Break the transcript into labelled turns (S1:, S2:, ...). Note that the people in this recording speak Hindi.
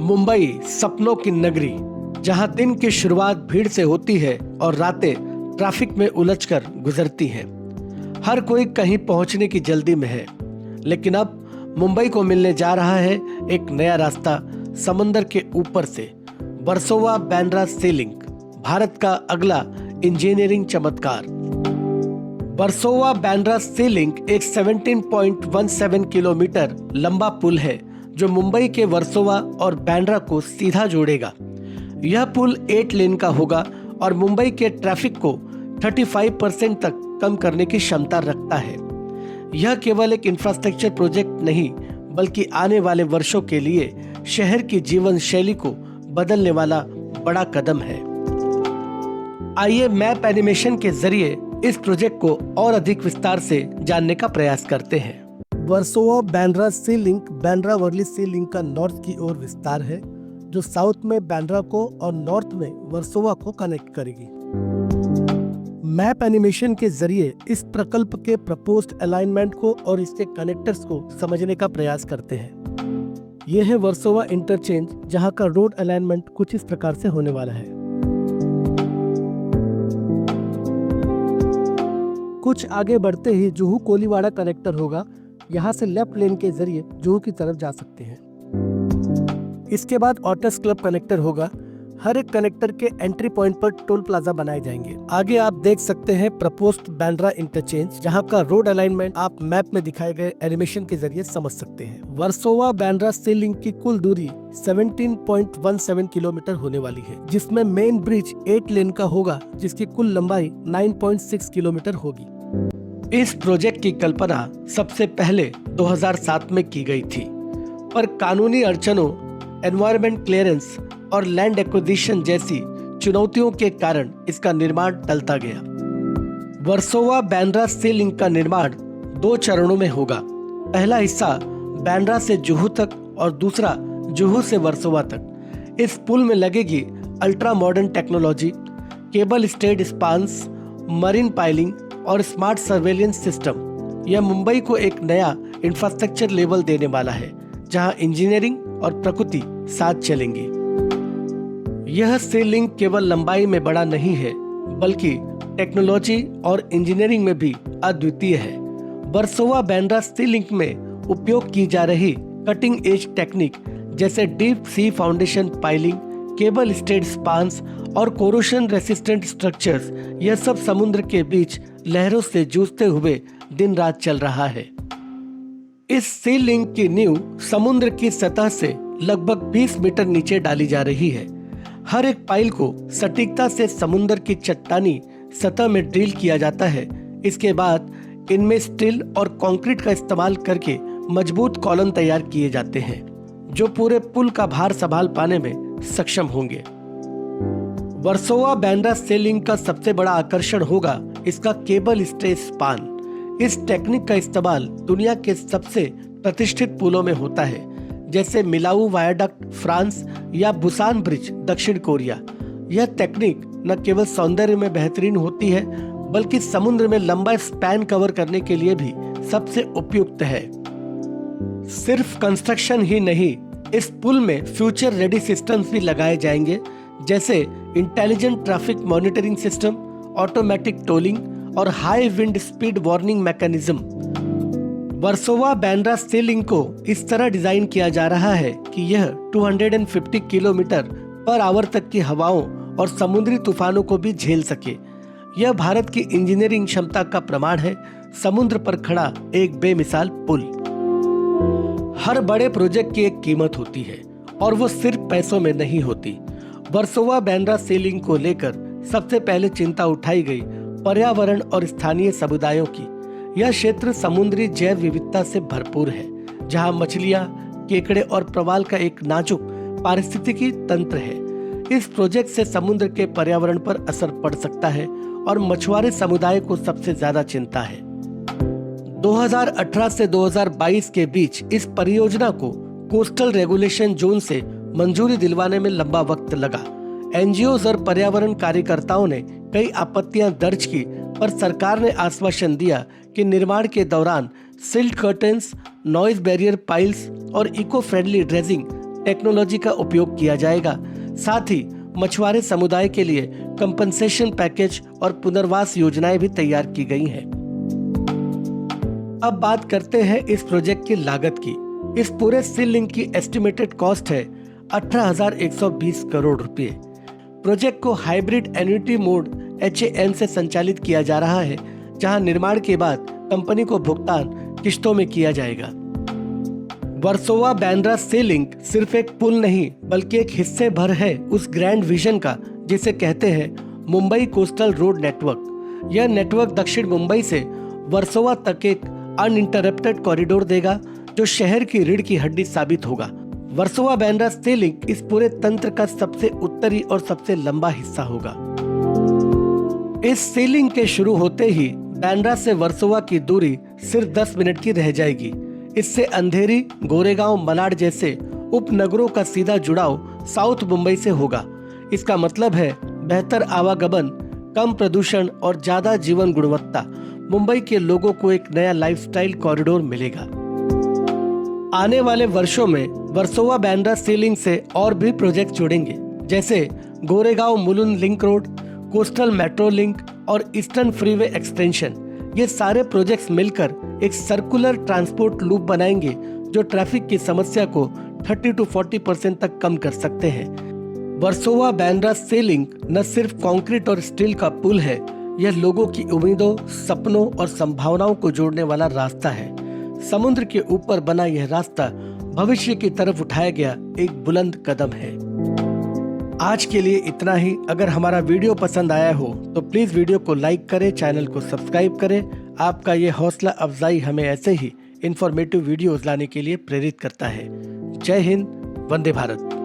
S1: मुंबई सपनों की नगरी, जहां दिन की शुरुआत भीड़ से होती है और रातें ट्रैफिक में उलझकर गुजरती हैं। हर कोई कहीं पहुंचने की जल्दी में है, लेकिन अब मुंबई को मिलने जा रहा है एक नया रास्ता समंदर के ऊपर से। वर्सोवा बांद्रा सी लिंक, भारत का अगला इंजीनियरिंग चमत्कार। वर्सोवा बांद्रा सी लिंक एक 17.17 किलोमीटर लंबा पुल है जो मुंबई के वर्सोवा और बांद्रा को सीधा जोड़ेगा। यह पुल 8 लेन का होगा और मुंबई के ट्रैफिक को 35% तक कम करने की क्षमता रखता है। यह केवल एक इंफ्रास्ट्रक्चर प्रोजेक्ट नहीं, बल्कि आने वाले वर्षों के लिए शहर की जीवन शैली को बदलने वाला बड़ा कदम है। आइए मैप एनिमेशन के जरिए इस प्रोजेक्ट को और अधिक विस्तार से जानने का प्रयास करते हैं। वर्सोवा बांद्रा सी लिंक बांद्रा वर्ली सी लिंक का नॉर्थ की ओर विस्तार है, जो साउथ में बांद्रा को और नॉर्थ में वर्सोवा को कनेक्ट करेगी। मैप एनिमेशन के जरिए इस प्रकल्प के प्रपोज्ड अलाइनमेंट को और इसके कनेक्टर्स को समझने का प्रयास करते हैं। यह है वर्सोवा इंटरचेंज, जहां का रोड अलाइनमेंट कुछ इस प्रकार से होने वाला है। कुछ आगे बढ़ते ही जुहू कोलीवाड़ा कनेक्टर होगा। यहाँ से लेफ्ट लेन के जरिए जुहू की तरफ जा सकते हैं। इसके बाद ऑटस क्लब कनेक्टर होगा। हर एक कनेक्टर के एंट्री पॉइंट पर टोल प्लाजा बनाए जाएंगे। आगे आप देख सकते हैं प्रपोज्ड बांद्रा इंटरचेंज, जहां का रोड अलाइनमेंट आप मैप में दिखाए गए एनिमेशन के जरिए समझ सकते हैं। वर्सोवा बांद्रा सी लिंक की कुल दूरी 17.17 किलोमीटर होने वाली है, जिसमें मेन ब्रिज 8 लेन का होगा, जिसकी कुल लंबाई 9.6 किलोमीटर होगी। इस प्रोजेक्ट की कल्पना सबसे पहले 2007 में की गई थी, पर कानूनी अड़चनों, एनवायरमेंट क्लियरेंस और लैंड एक्विजिशन जैसी चुनौतियों के कारण इसका निर्माण टलता गया। वर्सोवा बांद्रा सी लिंक का निर्माण 2 चरणों में होगा। पहला हिस्सा बांद्रा से जुहू तक और दूसरा जुहू से वर्सोवा तक। इस पुल में लगेगी ultra modern technology, cable stayed spans, marine piling और स्मार्ट सर्वेलेंस सिस्टम। यह मुंबई को एक नया इंफ्रास्ट्रक्चर लेवल देने वाला है, जहां इंजीनियरिंग और प्रकृति साथ चलेंगे। यह सी लिंक केवल लंबाई में बड़ा नहीं है, बल्कि टेक्नोलॉजी और इंजीनियरिंग में भी अद्वितीय है। वर्सोवा बांद्रा सी लिंक में उपयोग की जा रही कटिंग एज टेक्निक जैसे deep sea foundation piling, cable stayed spans और कोरोशन रेसिस्टेंट स्ट्रक्चर्स, यह सब समुद्र के बीच लहरों से जूझते हुए दिन रात चल रहा है। इस सी लिंक की नींव समुद्र की सतह से लगभग 20 मीटर नीचे डाली जा रही है। हर एक पाइल को सटीकता से समुद्र की चट्टानी सतह में ड्रिल किया जाता है। इसके बाद इनमें स्टील और कंक्रीट का इस्तेमाल करके मजबूत कॉलम तैयार किए जाते हैं, जो पूरे पुल का भार संभाल पाने में सक्षम होंगे। वर्सोवा बांद्रा सी लिंक का सबसे बड़ा आकर्षण होगा इसका केबल स्टेड स्पान। इस टेक्निक का इस्तेमाल दुनिया के सबसे प्रतिष्ठित पुलों में होता है, जैसे मिलाऊ वायाडक्ट फ्रांस या बुसान ब्रिज दक्षिण कोरिया। यह टेक्निक न केवल सौंदर्य में बेहतरीन होती है, बल्कि समुद्र में लंबा स्पैन कवर करने के लिए भी सबसे उपयुक्त है। सिर्फ कंस्ट्रक्शन ही नहीं, इस पुल में फ्यूचर रेडी सिस्टम्स भी लगाए जाएंगे, जैसे intelligent traffic monitoring system, automatic tolling और high wind speed warning mechanism. Versova Bandra sea link को इस तरह डिजाइन किया जा रहा है कि यह 250 किलोमीटर पर आवर तक की हवाओं और समुद्री तूफानों को भी झेल सके। यह भारत की इंजीनियरिंग क्षमता का प्रमाण है। समुद्र पर खड़ा एक बेमिसाल पुल। हर बड़े प्रोजेक्ट की एक कीमत होती है, और वो सिर्फ पैसों में नहीं होती। वर्सोवा बांद्रा सी लिंक को लेकर सबसे पहले चिंता उठाई गई पर्यावरण और स्थानीय समुदायों की। यह क्षेत्र समुद्री जैव विविधता से भरपूर है, जहां मछलियां, केकड़े और प्रवाल का एक नाजुक पारिस्थितिकी तंत्र है। इस प्रोजेक्ट से समुद्र के पर्यावरण पर असर पड़ सकता है और मछुआरे समुदाय को सबसे ज्यादा चिंता है। 2018 से 2022 के बीच इस परियोजना को कोस्टल रेगुलेशन जोन से मंजूरी दिलवाने में लंबा वक्त लगा। एनजीओ और पर्यावरण कार्यकर्ताओं ने कई आपत्तियां दर्ज की, पर सरकार ने आश्वासन दिया कि निर्माण के दौरान silt curtains, noise barrier piles और इको फ्रेंडली ड्रेजिंग टेक्नोलॉजी का उपयोग किया जाएगा। साथ ही मछुआरे समुदाय के लिए कंपनसेशन पैकेज और पुनर्वास योजनाएं भी तैयार की गई हैं। अब बात करते हैं इस प्रोजेक्ट की लागत की। इस पूरे सी लिंक की एस्टिमेटेड कॉस्ट है 18,120 करोड़ रुपए। प्रोजेक्ट को हाइब्रिड एन्युटी मोड HAM से संचालित किया जा रहा है, जहां निर्माण के बाद कंपनी को भुगतान किश्तों में किया जाएगा। वर्सोवा बांद्रा सी लिंक सिर्फ एक पुल नहीं बल्कि एक हिस्से भर है उस ग्रैंड विजन का जिसे कहते हैं मुंबई कोस्टल रोड नेटवर्क। यह नेटवर्क दक्षिण मुंबई से वर्सोवा तक एक अनइंटरप्टेड कॉरिडोर देगा जो शहर की रीढ़ की हड्डी साबित होगा। वर्सोवा बांद्रा सी लिंक इस पूरे तंत्र का सबसे उत्तरी और सबसे लंबा हिस्सा होगा। इस सी लिंक के शुरू होते ही बांद्रा से वर्सोवा की दूरी सिर्फ 10 मिनट की रह जाएगी। इससे अंधेरी, गोरेगांव, मलाड जैसे उपनगरों का सीधा जुड़ाव साउथ मुंबई से होगा। इसका मतलब है बेहतर आवागमन, कम प्रदूषण और ज्यादा जीवन गुणवत्ता। मुंबई के लोगों को एक नया लाइफस्टाइल कॉरिडोर मिलेगा। आने वाले वर्षों में वर्सोवा बांद्रा सी लिंक से और भी प्रोजेक्ट जुड़ेंगे, जैसे Goregaon Mulund link road, coastal metro link और ईस्टर्न फ्रीवे एक्सटेंशन। ये सारे प्रोजेक्ट्स मिलकर एक सर्कुलर ट्रांसपोर्ट लूप बनाएंगे जो ट्रैफिक की समस्या को 30 to 40% तक कम कर सकते हैं। वर्सोवा बांद्रा सी लिंक न सिर्फ कंक्रीट और स्टील का पुल है, यह लोगों की उम्मीदों, सपनों और संभावनाओं को जोड़ने वाला रास्ता है। समुद्र के ऊपर बना यह रास्ता भविष्य की तरफ उठाया गया एक बुलंद कदम है। आज के लिए इतना ही। अगर हमारा वीडियो पसंद आया हो तो प्लीज वीडियो को लाइक करें, चैनल को सब्सक्राइब करें। आपका ये हौसला अफजाई हमें ऐसे ही इंफॉर्मेटिव वीडियोस लाने के लिए प्रेरित करता है। जय हिंद, वंदे भारत।